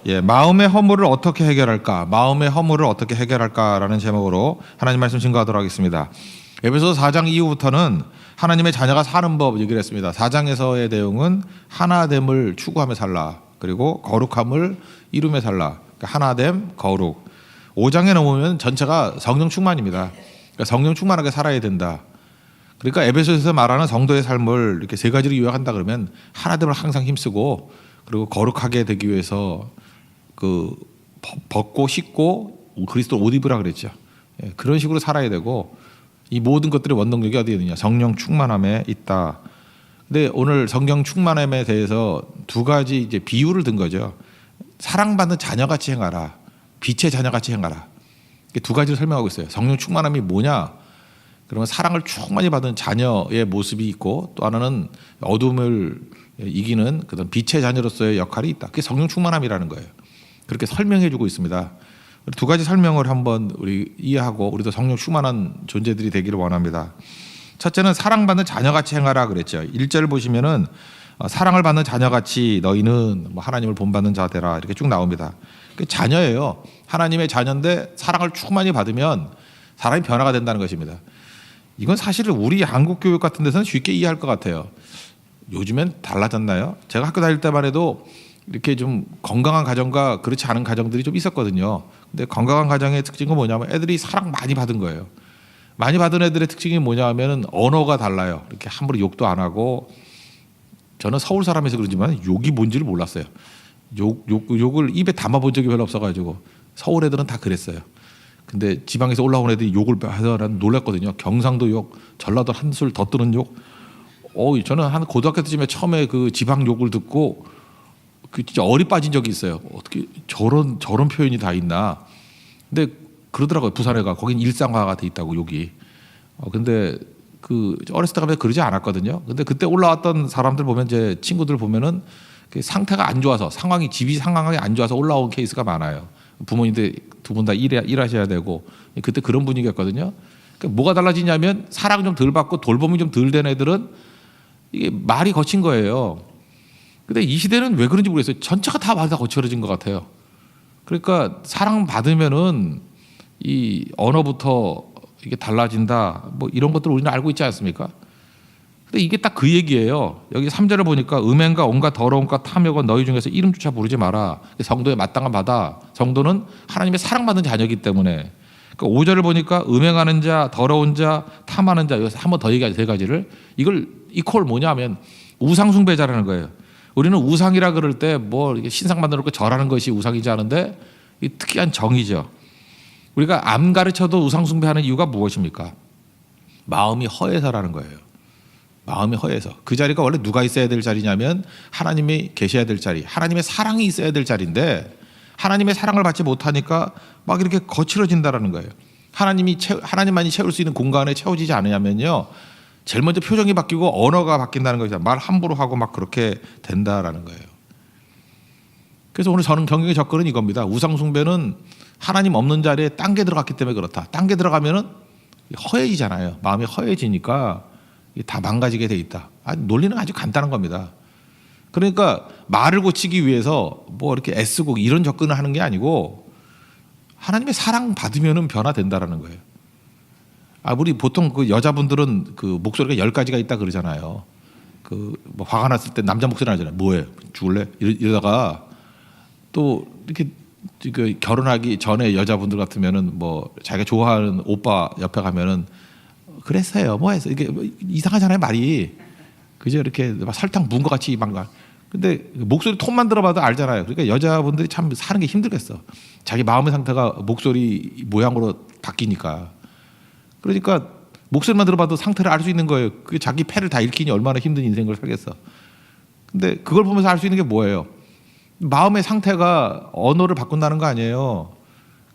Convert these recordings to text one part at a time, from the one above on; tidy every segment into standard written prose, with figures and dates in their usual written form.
예, 마음의 허물을 어떻게 해결할까? 마음의 허물을 어떻게 해결할까라는 제목으로 하나님 말씀 증거하도록 하겠습니다. 에베소서 4장 이후부터는 하나님의 자녀가 사는 법 얘기를 했습니다. 4장에서의 내용은 하나됨을 추구하며 살라. 그리고 거룩함을 이루며 살라. 그러니까 하나됨, 거룩. 5장에 넘으면 전체가 성령 충만입니다. 그러니까 성령 충만하게 살아야 된다. 그러니까 에베소에서 말하는 성도의 삶을 이렇게 세 가지로 요약한다 그러면 하나됨을 항상 힘쓰고 그리고 거룩하게 되기 위해서 그 벗고 씻고 그리스도 옷 입으라 그랬죠. 예, 그런 식으로 살아야 되고 이 모든 것들의 원동력이 어디에 있느냐? 성령 충만함에 있다. 근데 오늘 성령 충만함에 대해서 두 가지 이제 비유를 든 거죠. 사랑받는 자녀같이 행하라. 빛의 자녀같이 행하라. 두 가지를 설명하고 있어요. 성령 충만함이 뭐냐? 그러면 사랑을 충만히 받은 자녀의 모습이 있고 또 하나는 어둠을 이기는 그런 빛의 자녀로서의 역할이 있다. 그게 성령 충만함이라는 거예요. 그렇게 설명해주고 있습니다. 두 가지 설명을 한번 우리 이해하고 우리도 성령 충만한 존재들이 되기를 원합니다. 첫째는 사랑받는 자녀같이 행하라 그랬죠. 1절 보시면은 사랑을 받는 자녀같이 너희는 뭐 하나님을 본받는 자 되라 이렇게 쭉 나옵니다. 그 자녀예요. 하나님의 자녀인데 사랑을 충만히 받으면 사람이 변화가 된다는 것입니다. 이건 사실은 우리 한국 교육 같은 데서는 쉽게 이해할 것 같아요. 요즘엔 달라졌나요? 제가 학교 다닐 때만 해도 이렇게 좀 건강한 가정과 그렇지 않은 가정들이 좀 있었거든요. 근데 건강한 가정의 특징은 뭐냐면 애들이 사랑 많이 받은 거예요. 많이 받은 애들의 특징이 뭐냐면은 언어가 달라요. 이렇게 함부로 욕도 안 하고 저는 서울 사람에서 그런지만 욕이 뭔지를 몰랐어요. 욕을 입에 담아본 적이 별로 없어가지고 서울 애들은 다 그랬어요. 근데 지방에서 올라온 애들이 욕을 해서 난 놀랐거든요. 경상도 욕, 전라도 한술 더 뜨는 욕. 저는 한 고등학교 때쯤에 처음에 그 지방 욕을 듣고 그 진짜 어리 빠진 적이 있어요. 어떻게 저런 표현이 다 있나. 근데 그러더라고요. 부산에가 거긴 일상화가 돼 있다고 욕이. 근데 그 어렸을 때 가면 그러지 않았거든요. 근데 그때 올라왔던 사람들 보면 제 친구들 보면은 상태가 안 좋아서 집이 상황이 안 좋아서 올라온 케이스가 많아요. 부모님들 두 분 다 일하셔야 되고 그때 그런 분위기였거든요. 그러니까 뭐가 달라지냐면 사랑 좀 덜 받고 돌봄이 좀 덜 된 애들은 이게 말이 거친 거예요. 근데 이 시대는 왜 그런지 모르겠어요. 전체가 다 말이 다 거칠어진 것 같아요. 그러니까 사랑 받으면은 이 언어부터 이게 달라진다. 뭐 이런 것들 우리는 알고 있지 않습니까? 근데 이게 딱 그 얘기예요. 여기 3절을 보니까 음행과 온갖 더러움과 탐욕은 너희 중에서 이름조차 부르지 마라. 성도의 마땅한 바다. 성도는 하나님의 사랑받는 자녀이기 때문에. 그러니까 5절을 보니까 음행하는 자, 더러운 자, 탐하는 자. 여기서 한 번 더 얘기하죠. 세 가지를. 이걸 이퀄 뭐냐면 우상숭배자라는 거예요. 우리는 우상이라 그럴 때 뭐 신상 만들어 놓고 절하는 것이 우상이지 않은데 이 특이한 정의죠. 우리가 안 가르쳐도 우상숭배하는 이유가 무엇입니까? 마음이 허해서라는 거예요. 마음이 허해서. 그 자리가 원래 누가 있어야 될 자리냐면 하나님이 계셔야 될 자리, 하나님의 사랑이 있어야 될 자리인데 하나님의 사랑을 받지 못하니까 막 이렇게 거칠어진다라는 거예요. 하나님만이 채울 수 있는 공간에 채워지지 않으냐면요, 제일 먼저 표정이 바뀌고 언어가 바뀐다는 거죠. 말 함부로 하고 막 그렇게 된다라는 거예요. 그래서 오늘 저는 경영의 접근은 이겁니다. 우상숭배는 하나님 없는 자리에 딴 게 들어갔기 때문에 그렇다. 딴 게 들어가면은 허해지잖아요. 마음이 허해지니까 다 망가지게 돼 있다. 논리는 아주 간단한 겁니다. 그러니까 말을 고치기 위해서 뭐 이렇게 애쓰고 이런 접근을 하는 게 아니고 하나님의 사랑 받으면은 변화된다라는 거예요. 우리 보통 그 여자분들은 그 목소리가 10가지가 있다 그러잖아요. 그 뭐 화가 났을 때 남자 목소리 나잖아요. 뭐해? 죽을래? 이러다가 또 이렇게 결혼하기 전에 여자분들 같으면은 뭐 자기가 좋아하는 오빠 옆에 가면은 그랬어요. 뭐 해서 이게 이상하잖아요, 말이. 그죠? 이렇게 막 설탕 부은 것 같이 막. 근데 목소리 톤만 들어봐도 알잖아요. 그러니까 여자분들이 참 사는 게 힘들겠어. 자기 마음의 상태가 목소리 모양으로 바뀌니까. 그러니까 목소리만 들어봐도 상태를 알 수 있는 거예요. 그게 자기 패를 다 읽히니 얼마나 힘든 인생을 살겠어. 근데 그걸 보면서 알 수 있는 게 뭐예요? 마음의 상태가 언어를 바꾼다는 거 아니에요.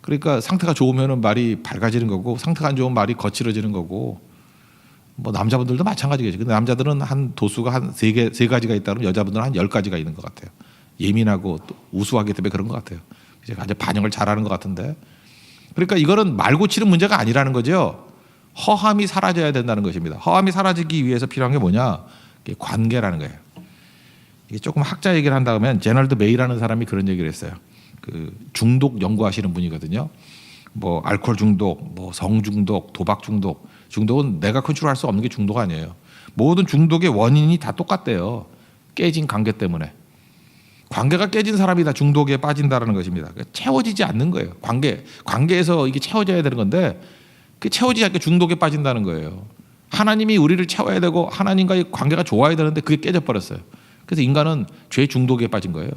그러니까 상태가 좋으면 말이 밝아지는 거고 상태가 안 좋으면 말이 거칠어지는 거고 뭐 남자분들도 마찬가지겠죠. 근데 남자들은 한 도수가 한 세 가지가 있다 그러면 여자분들은 한 10가지가 있는 것 같아요. 예민하고 또 우수하기 때문에 그런 것 같아요. 이제 아주 반영을 잘하는 것 같은데. 그러니까 이거는 말 고치는 문제가 아니라는 거죠. 허함이 사라져야 된다는 것입니다. 허함이 사라지기 위해서 필요한 게 뭐냐? 이게 관계라는 거예요. 이게 조금 학자 얘기를 한다면 제널드 메이라는 사람이 그런 얘기를 했어요. 그 중독 연구하시는 분이거든요. 뭐 알코올 중독, 뭐 성 중독, 도박 중독. 중독은 내가 컨트롤할 수 없는 게 중독 아니에요. 모든 중독의 원인이 다 똑같대요. 깨진 관계 때문에. 관계가 깨진 사람이 다 중독에 빠진다는 것입니다. 채워지지 않는 거예요. 관계에서 이게 채워져야 되는 건데 그 채워지지 않게 중독에 빠진다는 거예요. 하나님이 우리를 채워야 되고 하나님과의 관계가 좋아야 되는데 그게 깨져 버렸어요. 그래서 인간은 죄 중독에 빠진 거예요.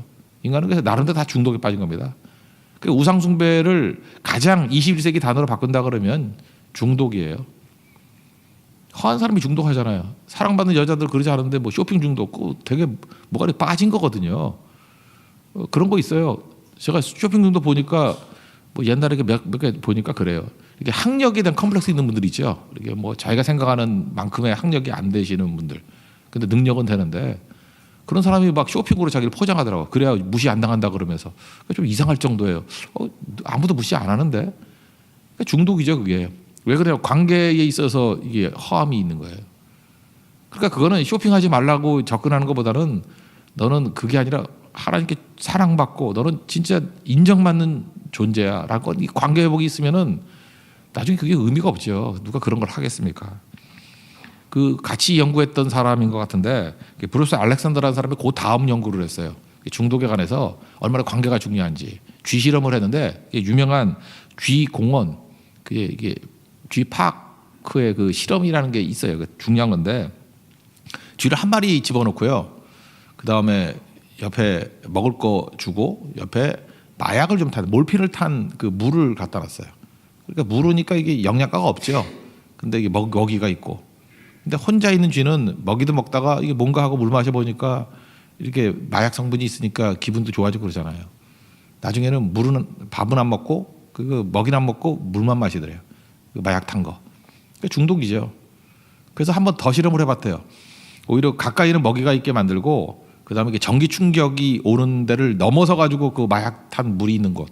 인간은 그래서 나름대로 다 중독에 빠진 겁니다. 그 우상 숭배를 가장 21세기 단어로 바꾼다 그러면 중독이에요. 허한 사람이 중독하잖아요. 사랑받는 여자들 그러지 않은데 뭐 쇼핑 중독 되게 뭐가 빠진 거거든요. 그런 거 있어요. 제가 쇼핑 중독 보니까 뭐 옛날에 몇 개 보니까 그래요. 이게 학력에 대한 컴플렉스 있는 분들 있죠. 이게 뭐 자기가 생각하는 만큼의 학력이 안 되시는 분들. 근데 능력은 되는데 그런 사람이 막 쇼핑으로 자기를 포장하더라고. 그래야 무시 안 당한다 그러면서 좀 이상할 정도예요. 아무도 무시 안 하는데 중독이죠 그게. 왜 그래요? 관계에 있어서 이게 허함이 있는 거예요. 그러니까 그거는 쇼핑하지 말라고 접근하는 것보다는 너는 그게 아니라 하나님께 사랑받고 너는 진짜 인정받는 존재야 라고 이 관계 회복이 있으면은 나중에 그게 의미가 없죠. 누가 그런 걸 하겠습니까? 그 같이 연구했던 사람인 것 같은데 브루스 알렉산더라는 사람이 그 다음 연구를 했어요. 중독에 관해서 얼마나 관계가 중요한지 쥐 실험을 했는데 유명한 쥐 공원 이게 쥐 파크의 그 실험이라는 게 있어요. 중요한 건데 쥐를 한 마리 집어넣고요. 그 다음에 옆에 먹을 거 주고 옆에 마약을 좀 탄 몰핀을 탄 그 물을 갖다 놨어요. 그러니까 물으니까 이게 영양가가 없죠. 근데 이게 먹이가 있고. 근데 혼자 있는 쥐는 먹이도 먹다가 이게 뭔가 하고 물 마셔 보니까 이렇게 마약 성분이 있으니까 기분도 좋아지고 그러잖아요. 나중에는 밥은 안 먹고 그 먹이는 안 먹고 물만 마시더래요. 그 마약 탄 거. 그러니까 중독이죠. 그래서 한 번 더 실험을 해봤대요. 오히려 가까이는 먹이가 있게 만들고 그다음에 이게 전기 충격이 오는 데를 넘어서 가지고 그 마약 탄 물이 있는 곳.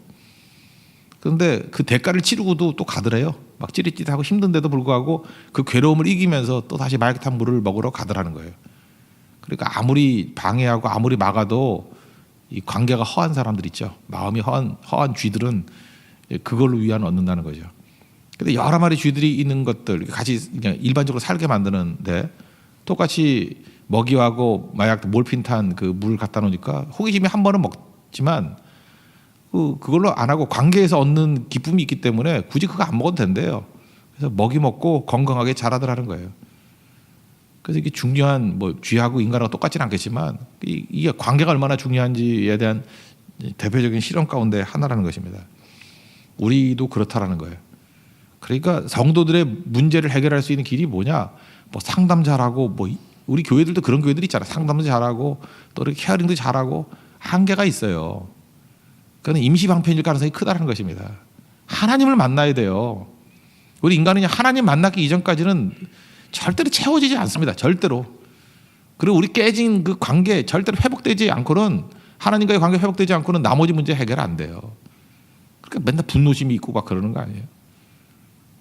그런데 그 대가를 치르고도 또 가더래요. 막 찌릿찌릿하고 힘든데도 불구하고 그 괴로움을 이기면서 또 다시 마약 탄 물을 먹으러 가더라는 거예요. 그러니까 아무리 방해하고 아무리 막아도 이 관계가 허한 사람들 있죠. 마음이 허한 쥐들은 그걸로 위안 얻는다는 거죠. 근데 여러 마리 쥐들이 있는 것들 같이 그냥 일반적으로 살게 만드는데 똑같이 먹이하고 마약 몰핀 탄 그 물 갖다 놓으니까 호기심이 한 번은 먹지만 그걸로 안 하고 관계에서 얻는 기쁨이 있기 때문에 굳이 그거 안 먹어도 된대요. 그래서 먹이 먹고 건강하게 자라더라는 거예요. 그래서 이게 중요한 뭐 쥐하고 인간하고 똑같지는 않겠지만 이게 관계가 얼마나 중요한지에 대한 대표적인 실험 가운데 하나라는 것입니다. 우리도 그렇다라는 거예요. 그러니까 성도들의 문제를 해결할 수 있는 길이 뭐냐? 뭐 상담 잘하고 뭐 우리 교회들도 그런 교회들 있잖아요. 상담도 잘하고 또 이렇게 케어링도 잘하고 한계가 있어요. 그건 임시방편일 가능성이 크다는 것입니다. 하나님을 만나야 돼요. 우리 인간은 하나님 만나기 이전까지는 절대로 채워지지 않습니다. 절대로. 그리고 우리 깨진 그 관계 절대로 회복되지 않고는 하나님과의 관계 회복되지 않고는 나머지 문제 해결 안 돼요. 그러니까 맨날 분노심이 있고 막 그러는 거 아니에요.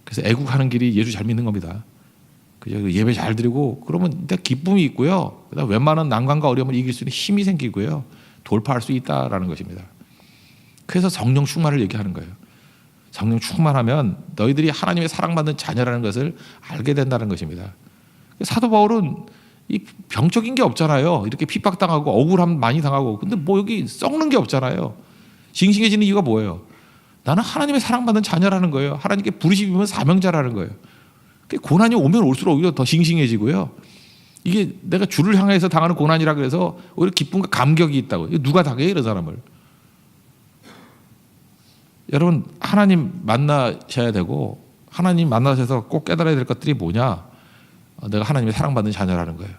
그래서 애국하는 길이 예수 잘 믿는 겁니다. 그죠? 예배 잘 드리고 그러면 일단 기쁨이 있고요. 그다음 웬만한 난관과 어려움을 이길 수 있는 힘이 생기고요. 돌파할 수 있다라는 것입니다. 그래서 성령 충만을 얘기하는 거예요. 성령 충만하면 너희들이 하나님의 사랑받는 자녀라는 것을 알게 된다는 것입니다. 사도 바울은 이 병적인 게 없잖아요. 이렇게 핍박당하고 억울함 많이 당하고 근데 뭐 여기 썩는 게 없잖아요. 싱싱해지는 이유가 뭐예요? 나는 하나님의 사랑받는 자녀라는 거예요. 하나님께 부르심이면 사명자라는 거예요. 고난이 오면 올수록 오히려 더 싱싱해지고요. 이게 내가 주를 향해서 당하는 고난이라 그래서 오히려 기쁨과 감격이 있다고. 이거 누가 당해 이런 사람을. 여러분 하나님 만나셔야 되고 하나님 만나셔서 꼭 깨달아야 될 것들이 뭐냐? 내가 하나님의 사랑받는 자녀라는 거예요.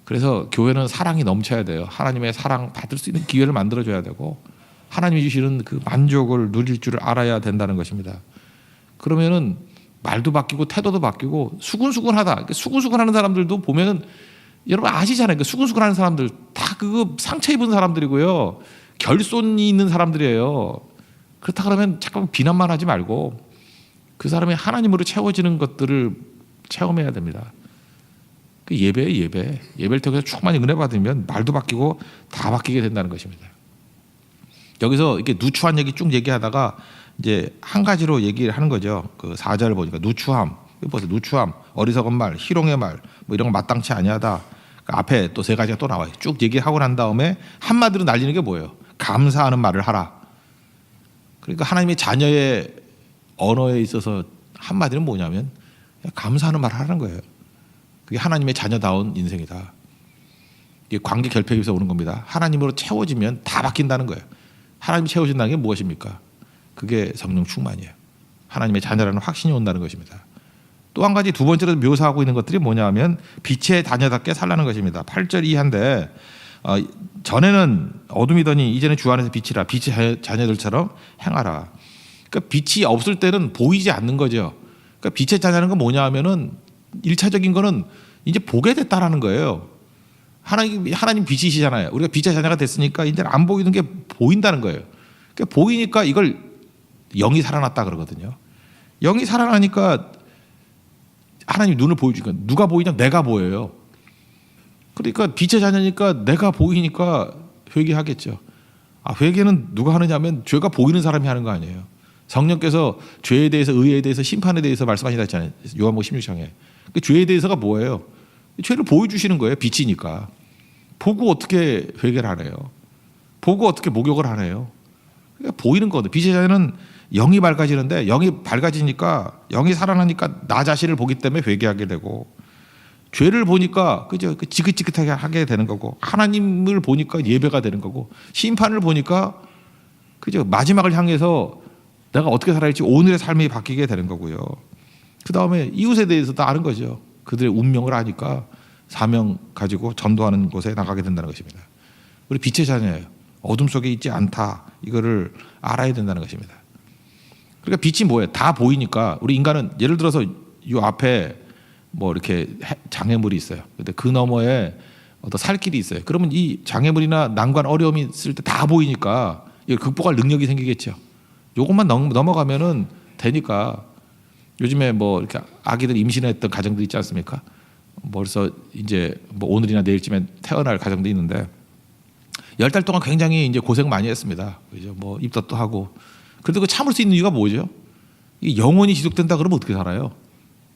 그래서 교회는 사랑이 넘쳐야 돼요. 하나님의 사랑 받을 수 있는 기회를 만들어줘야 되고 하나님이 주시는 그 만족을 누릴 줄을 알아야 된다는 것입니다. 그러면은 말도 바뀌고 태도도 바뀌고 수근수근하다. 수근수근하는 사람들도 보면은 여러분 아시잖아요. 수근수근하는 사람들 다 그거 상처 입은 사람들이고요. 결손이 있는 사람들이에요. 그렇다 그러면 잠깐 비난만 하지 말고 그 사람이 하나님으로 채워지는 것들을 체험해야 됩니다. 그 예배예요, 예배를 통해서 충만히 은혜 받으면 말도 바뀌고 다 바뀌게 된다는 것입니다. 여기서 이렇게 누추한 얘기 쭉 얘기하다가 이제 한 가지로 얘기를 하는 거죠. 그 4절을 보니까 누추함, 보세요. 누추함, 어리석은 말, 희롱의 말, 뭐 이런 거 마땅치 아니하다. 그 앞에 또 세 가지가 또 나와요. 쭉 얘기하고 난 다음에 한마디로 날리는 게 뭐예요? 감사하는 말을 하라. 그러니까 하나님의 자녀의 언어에 있어서 한마디는 뭐냐면 그냥 감사하는 말을 하는 거예요. 그게 하나님의 자녀다운 인생이다. 이게 관계 결핍에서 오는 겁니다. 하나님으로 채워지면 다 바뀐다는 거예요. 하나님이 채워진다는 게 무엇입니까? 그게 성령 충만이에요. 하나님의 자녀라는 확신이 온다는 것입니다. 또 한 가지 두 번째로 묘사하고 있는 것들이 뭐냐면 빛의 자녀답게 살라는 것입니다. 8절 이하인데 전에는 어둠이더니 이제는 주 안에서 빛이라. 빛의 자녀들처럼 행하라. 그러니까 빛이 없을 때는 보이지 않는 거죠. 그러니까 빛의 자녀는 건 뭐냐 하면은 1차적인 거는 이제 보게 됐다라는 거예요. 하나님 빛이시잖아요. 우리가 빛의 자녀가 됐으니까 이제 안 보이는 게 보인다는 거예요. 그러니까 보이니까 이걸 영이 살아났다 그러거든요. 영이 살아나니까 하나님 눈을 보여주니까 누가 보이냐? 내가 보여요. 그러니까 빛의 자녀니까 내가 보이니까 회개하겠죠. 회개는 누가 하느냐면 죄가 보이는 사람이 하는 거 아니에요. 성령께서 죄에 대해서, 의에 대해서, 심판에 대해서 말씀하신다 했잖아요. 요한복음 16장에. 그 죄에 대해서가 뭐예요? 죄를 보여주시는 거예요. 빛이니까. 보고 어떻게 회개를 하네요. 보고 어떻게 목욕을 하네요. 그러니까 보이는 거거든요. 빛의 자녀는 영이 밝아지는데 영이 밝아지니까 영이 살아나니까 나 자신을 보기 때문에 회개하게 되고 죄를 보니까 그죠? 지긋지긋하게 하게 되는 거고 하나님을 보니까 예배가 되는 거고 심판을 보니까 그죠? 마지막을 향해서 내가 어떻게 살아야 할지 오늘의 삶이 바뀌게 되는 거고요. 그 다음에 이웃에 대해서도 아는 거죠. 그들의 운명을 아니까 사명 가지고 전도하는 곳에 나가게 된다는 것입니다. 우리 빛의 자녀예요. 어둠 속에 있지 않다. 이거를 알아야 된다는 것입니다. 그러니까 빛이 뭐예요? 다 보이니까 우리 인간은 예를 들어서 이 앞에 뭐 이렇게 장애물이 있어요. 근데 그 너머에 어떤 살길이 있어요. 그러면 이 장애물이나 난관 어려움이 있을 때 다 보이니까 이걸 극복할 능력이 생기겠죠. 요것만 넘어가면은 되니까 요즘에 뭐 이렇게 아기들 임신했던 가정들 있지 않습니까? 벌써 이제 뭐 오늘이나 내일쯤에 태어날 가정도 있는데 10달 동안 굉장히 이제 고생 많이 했습니다. 그죠? 뭐 입덧도 하고. 그런데 그 참을 수 있는 이유가 뭐죠? 이게 영원히 지속된다 그러면 어떻게 살아요?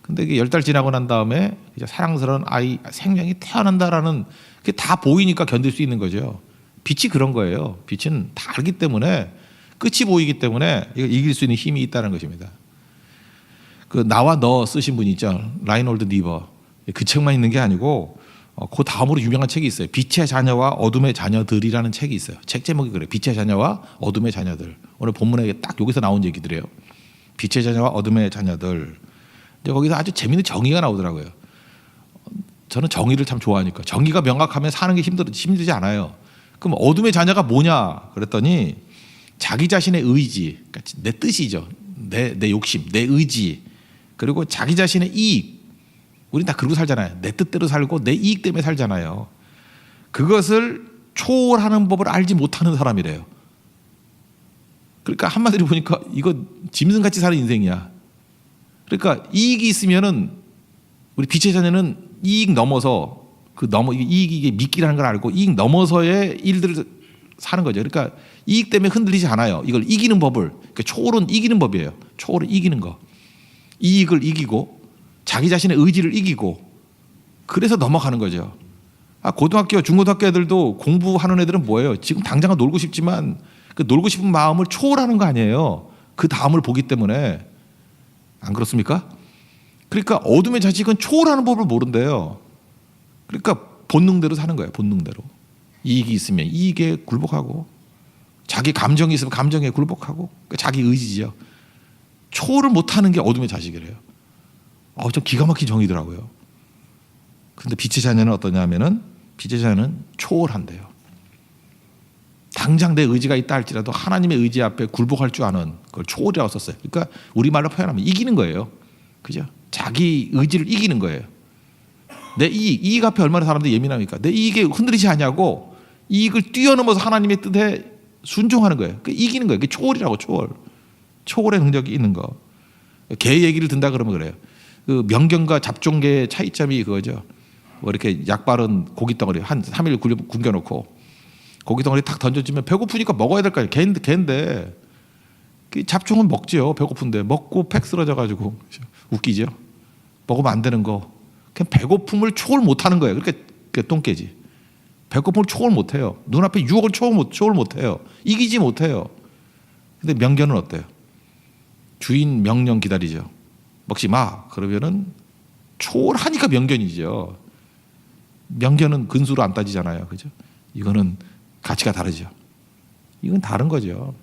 근데 이게 10달 지나고 난 다음에 이제 사랑스러운 아이 생명이 태어난다라는 그게 다 보이니까 견딜 수 있는 거죠. 빛이 그런 거예요. 빛은 다 알기 때문에 끝이 보이기 때문에 이걸 이길 수 있는 힘이 있다는 것입니다. 그 나와 너 쓰신 분이 있죠. 라인홀드 니버. 그 책만 있는 게 아니고 그 다음으로 유명한 책이 있어요. 빛의 자녀와 어둠의 자녀들이라는 책이 있어요. 책 제목이 그래요. 빛의 자녀와 어둠의 자녀들. 오늘 본문에 딱 여기서 나온 얘기들이에요. 빛의 자녀와 어둠의 자녀들. 근데 거기서 아주 재미있는 정의가 나오더라고요. 저는 정의를 참 좋아하니까. 정의가 명확하면 사는 게 힘들지 않아요. 그럼 어둠의 자녀가 뭐냐 그랬더니 자기 자신의 의지, 그러니까 내 뜻이죠. 내 욕심, 내 의지, 그리고 자기 자신의 이익. 우린 다 그러고 살잖아요. 내 뜻대로 살고 내 이익 때문에 살잖아요. 그것을 초월하는 법을 알지 못하는 사람이래요. 그러니까 한마디로 보니까 이거 짐승같이 사는 인생이야. 그러니까 이익이 있으면은 우리 빛의 자녀는 이익 넘어서 이익이 이게 미끼라는 걸 알고 이익 넘어서의 일들을 사는 거죠. 그러니까 이익 때문에 흔들리지 않아요. 이걸 이기는 법을. 그러니까 초월은 이기는 법이에요. 초월은 이기는 거. 이익을 이기고 자기 자신의 의지를 이기고 그래서 넘어가는 거죠. 고등학교, 중고등학교 애들도 공부하는 애들은 뭐예요? 지금 당장은 놀고 싶지만 그 놀고 싶은 마음을 초월하는 거 아니에요. 그 다음을 보기 때문에. 안 그렇습니까? 그러니까 어둠의 자식은 초월하는 법을 모른대요. 그러니까 본능대로 사는 거예요. 본능대로. 이익이 있으면 이익에 굴복하고 자기 감정이 있으면 감정에 굴복하고 그러니까 자기 의지죠. 초월을 못하는 게 어둠의 자식이래요. 좀 기가 막힌 정의더라고요. 그런데 빛의 자녀는 어떠냐면은 빛의 자녀는 초월한대요. 당장 내 의지가 있다 할지라도 하나님의 의지 앞에 굴복할 줄 아는 그걸 초월이라고 썼어요. 그러니까 우리말로 표현하면 이기는 거예요. 그죠? 자기 의지를 이기는 거예요. 내 이익 앞에 얼마나 사람들이 예민합니까? 내 이익에 흔들리지 않냐고 이익을 뛰어넘어서 하나님의 뜻에 순종하는 거예요. 이기는 거예요. 그게 초월이라고 초월. 초월의 능력이 있는 거. 개 얘기를 든다 그러면 그래요. 그 명경과 잡종개의 차이점이 그거죠. 뭐 이렇게 약 바른 고기 덩어리 한 3일 굶겨놓고 고기 덩어리 탁 던져주면 배고프니까 먹어야 될 거 아니에요. 걔인데 잡초는 먹지요. 배고픈데 먹고 팩 쓰러져가지고 웃기죠. 먹으면 안 되는 거. 그냥 배고픔을 초월 못하는 거예요. 그러니까 똥개지. 배고픔을 초월 못해요. 눈앞에 유혹을 초월 못해요. 이기지 못해요. 근데 명견은 어때요? 주인 명령 기다리죠. 먹지 마. 그러면은 초월하니까 명견이죠. 명견은 근수로 안 따지잖아요. 그죠? 이거는 가치가 다르죠. 이건 다른 거죠.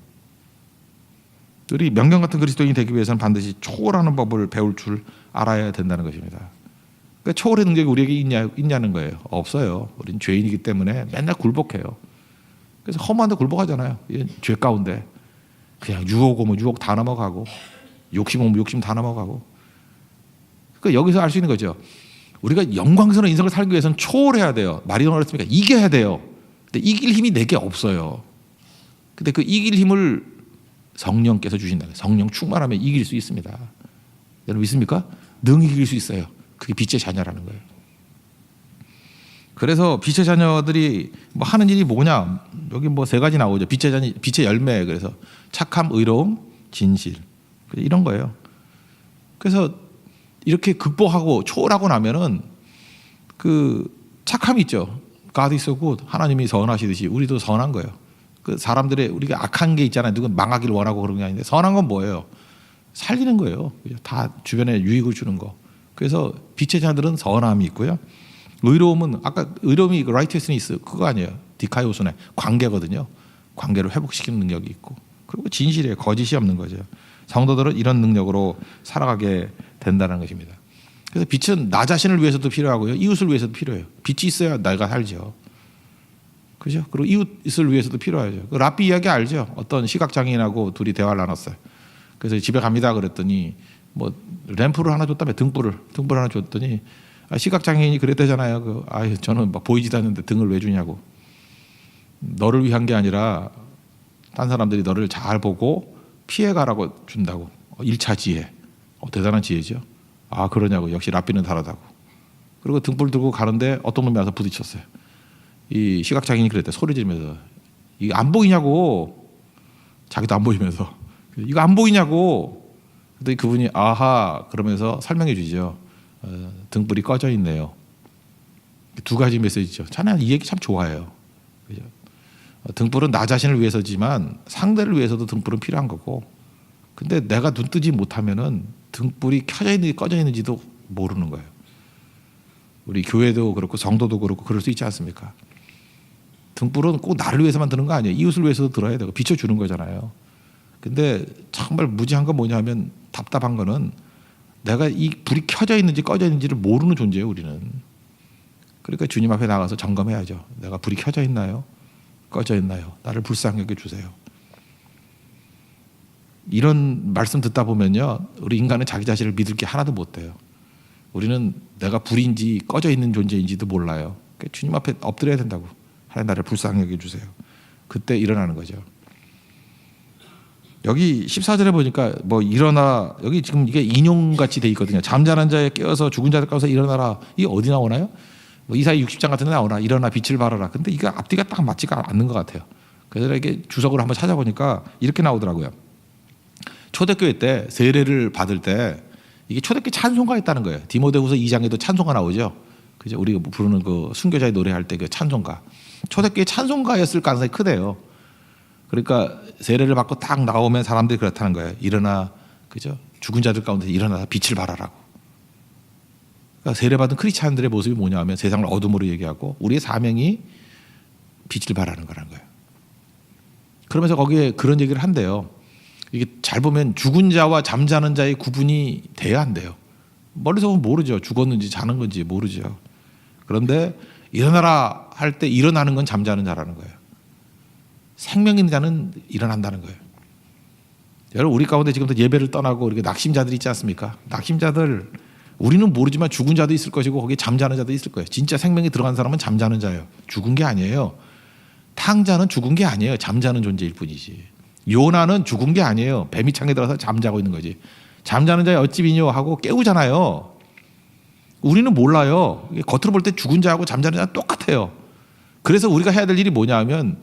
우리 명견 같은 그리스도인이 되기 위해서는 반드시 초월하는 법을 배울 줄 알아야 된다는 것입니다. 그러니까 초월의 능력이 우리에게 있냐는 거예요. 없어요. 우리는 죄인이기 때문에 맨날 굴복해요. 그래서 험한데 굴복하잖아요. 죄 가운데 그냥 유혹 오면 유혹 다 넘어가고 욕심 오면 욕심 다 넘어가고. 그러니까 여기서 알 수 있는 거죠. 우리가 영광스러운 인생을 살기 위해서는 초월해야 돼요. 말이 너무 어렵습니까? 이겨야 돼요. 근데 이길 힘이 내게 없어요. 근데 그 이길 힘을 성령께서 주신다. 성령 충만하면 이길 수 있습니다. 여러분 믿습니까? 능히 이길 수 있어요. 그게 빛의 자녀라는 거예요. 그래서 빛의 자녀들이 뭐 하는 일이 뭐냐? 여기 뭐 세 가지 나오죠. 빛의 자녀, 빛의 열매. 그래서 착함, 의로움, 진실. 이런 거예요. 그래서 이렇게 극복하고 초월하고 나면은 그 착함이 있죠. God is so good. 하나님이 선하시듯이 우리도 선한 거예요. 그 사람들의 우리가 악한 게 있잖아요. 누군 망하기를 원하고 그런 게 아닌데 선한 건 뭐예요? 살리는 거예요. 다 주변에 유익을 주는 거. 그래서 빛의 자들은 선함이 있고요. 의로움은 아까 의로움이 righteousness 그거 아니에요. 디카이오스네 관계거든요. 관계를 회복시키는 능력이 있고 그리고 진실에 거짓이 없는 거죠. 성도들은 이런 능력으로 살아가게 된다는 것입니다. 그래서 빛은 나 자신을 위해서도 필요하고요. 이웃을 위해서도 필요해요. 빛이 있어야 내가 살죠. 그죠? 그리고 이웃을 위해서도 필요하죠. 그 랍비 이야기 알죠? 어떤 시각장애인하고 둘이 대화를 나눴어요. 그래서 집에 갑니다 그랬더니 뭐 램프를 하나 줬다며 등불을 하나 줬더니 시각장애인이 그랬대잖아요. 저는 막 보이지도 않는데 등을 왜 주냐고. 너를 위한 게 아니라 딴 사람들이 너를 잘 보고 피해가라고 준다고. 1차 지혜. 대단한 지혜죠. 그러냐고. 역시 랍비는 다르다고. 그리고 등불 들고 가는데 어떤 놈이 와서 부딪혔어요. 이 시각장애인이 그랬대. 소리 지르면서 이거 안 보이냐고. 자기도 안 보이면서 이거 안 보이냐고. 그랬더니 그분이 아하 그러면서 설명해 주죠. 등불이 꺼져 있네요. 두 가지 메시지죠. 저는 이 얘기 참 좋아해요. 그죠? 등불은 나 자신을 위해서지만 상대를 위해서도 등불은 필요한 거고. 근데 내가 눈 뜨지 못하면은 등불이 켜져 있는지 꺼져 있는지도 모르는 거예요. 우리 교회도 그렇고 성도도 그렇고 그럴 수 있지 않습니까? 등불은 꼭 나를 위해서만 드는 거 아니에요. 이웃을 위해서도 들어야 되고 비춰주는 거잖아요. 근데 정말 무지한 건 뭐냐면 답답한 거는 내가 이 불이 켜져 있는지 꺼져 있는지를 모르는 존재예요. 우리는. 그러니까 주님 앞에 나가서 점검해야죠. 내가 불이 켜져 있나요? 꺼져 있나요? 나를 불쌍히 여겨주세요. 이런 말씀 듣다 보면요. 우리 인간은 자기 자신을 믿을 게 하나도 못 돼요. 우리는 내가 불인지 꺼져 있는 존재인지도 몰라요. 그러니까 주님 앞에 엎드려야 된다고. 하나님 나를 불쌍히 여겨주세요. 그때 일어나는 거죠. 여기 14절에 보니까 뭐 일어나 여기 지금 이게 인용같이 돼 있거든요. 잠자는 자에 깨어서 죽은 자들 가운데서 일어나라. 이게 어디 나오나요? 뭐 이사야 60장 같은 데 나오나. 일어나 빛을 발하라. 근데 이거 앞뒤가 딱 맞지가 않는 것 같아요. 그래서 이게 주석으로 한번 찾아보니까 이렇게 나오더라고요. 초대교회 때 세례를 받을 때 이게 초대교회 찬송가 있다는 거예요. 디모데후서 2장에도 찬송가 나오죠. 그죠? 우리가 부르는 그 순교자의 노래할 때 그 찬송가. 초대교회 찬송가였을 가능성이 크대요. 그러니까 세례를 받고 딱 나오면 사람들이 그렇다는 거예요. 일어나, 그죠? 죽은 자들 가운데 일어나서 빛을 발하라고. 그러니까 세례받은 크리스찬들의 모습이 뭐냐 하면 세상을 어둠으로 얘기하고 우리의 사명이 빛을 발하는 거라는 거예요. 그러면서 거기에 그런 얘기를 한대요. 이게 잘 보면 죽은 자와 잠자는 자의 구분이 돼야 한대요. 멀리서 보면 모르죠. 죽었는지 자는 건지 모르죠. 그런데 일어나라 할 때 일어나는 건 잠자는 자라는 거예요. 생명 있는 자는 일어난다는 거예요. 여러분 우리 가운데 지금도 예배를 떠나고 이렇게 낙심자들이 있지 않습니까? 낙심자들 우리는 모르지만 죽은 자도 있을 것이고 거기에 잠자는 자도 있을 거예요. 진짜 생명이 들어간 사람은 잠자는 자예요. 죽은 게 아니에요. 탕자는 죽은 게 아니에요. 잠자는 존재일 뿐이지. 요나는 죽은 게 아니에요. 뱀이 창에 들어서 잠자고 있는 거지. 잠자는 자의 어찌 비뇨 하고 깨우잖아요. 우리는 몰라요. 겉으로 볼 때 죽은 자하고 잠자는 자는 똑같아요. 그래서 우리가 해야 될 일이 뭐냐 하면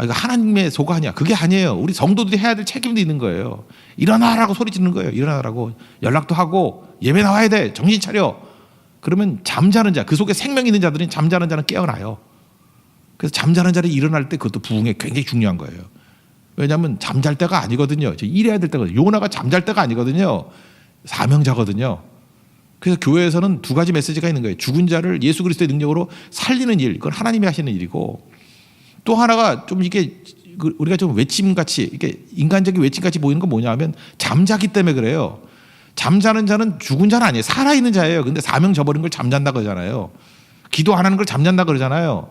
이거 하나님의 소관이야. 그게 아니에요. 우리 성도들이 해야 될 책임도 있는 거예요. 일어나라고 소리 지르는 거예요. 일어나라고. 연락도 하고 예배 나와야 돼. 정신 차려. 그러면 잠자는 자, 그 속에 생명 있는 자들은 잠자는 자는 깨어나요. 그래서 잠자는 자를 일어날 때 그것도 부흥에 굉장히 중요한 거예요. 왜냐하면 잠잘 때가 아니거든요. 일해야 될 때거든요. 요나가 잠잘 때가 아니거든요. 사명자거든요. 그래서 교회에서는 두 가지 메시지가 있는 거예요. 죽은 자를 예수 그리스도의 능력으로 살리는 일, 그건 하나님이 하시는 일이고, 또 하나가 좀 이게 우리가 좀 외침같이, 이게 인간적인 외침같이 보이는 건 뭐냐 하면 잠자기 때문에 그래요. 잠자는 자는 죽은 자는 아니에요. 살아있는 자예요. 근데 사명 저버린 걸 잠잔다 그러잖아요. 기도 안 하는 걸 잠잔다 그러잖아요.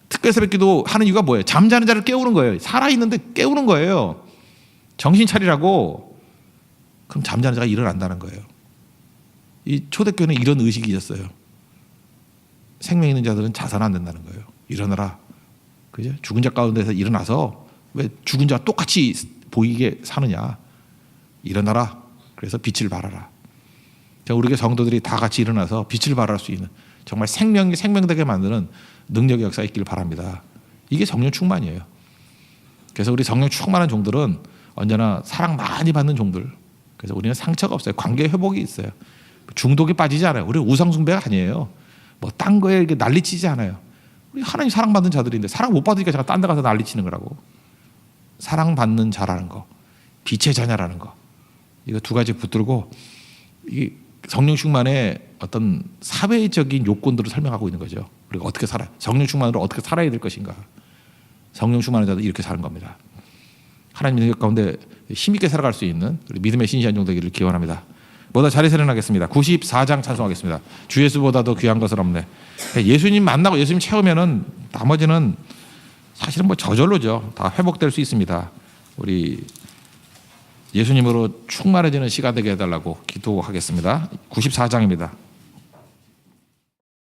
특별 새벽 기도 하는 이유가 뭐예요? 잠자는 자를 깨우는 거예요. 살아있는데 깨우는 거예요. 정신 차리라고. 그럼 잠자는 자가 일어난다는 거예요. 이 초대교회는 이런 의식이 있었어요. 생명 있는 자들은 자선 안 된다는 거예요. 일어나라. 그죠? 죽은 자 가운데서 일어나서 왜 죽은 자와 똑같이 보이게 사느냐. 일어나라. 그래서 빛을 발하라. 우리 교회 성도들이 다 같이 일어나서 빛을 발할 수 있는 정말 생명이 생명되게 만드는 능력의 역사가 있길 바랍니다. 이게 성령 충만이에요. 그래서 우리 성령 충만한 종들은 언제나 사랑 많이 받는 종들. 그래서 우리는 상처가 없어요. 관계 회복이 있어요. 중독에 빠지지 않아요. 우리 우상숭배가 아니에요. 뭐 딴 거에 이렇게 난리치지 않아요. 우리 하나님 사랑받는 자들인데 사랑 못 받으니까 제가 딴 데 가서 난리치는 거라고. 사랑받는 자라는 거, 빛의 자녀라는 거, 이거 두 가지 붙들고 이게 성령 충만의 어떤 사회적인 요건들을 설명하고 있는 거죠. 우리가 어떻게 살아, 성령 충만으로 어떻게 살아야 될 것인가. 성령 충만한 자들 이렇게 사는 겁니다. 하나님의 능력 가운데 힘있게 살아갈 수 있는 우리 믿음의 신실한 종 되기를 기원합니다. 모두 자리에서 일어나겠습니다. 94장 찬송하겠습니다. 주 예수보다 더 귀한 것은 없네. 예수님 만나고 예수님 채우면은 나머지는 사실은 뭐 저절로죠. 다 회복될 수 있습니다. 우리 예수님으로 충만해지는 시간 되게 해달라고 기도하겠습니다. 94장입니다.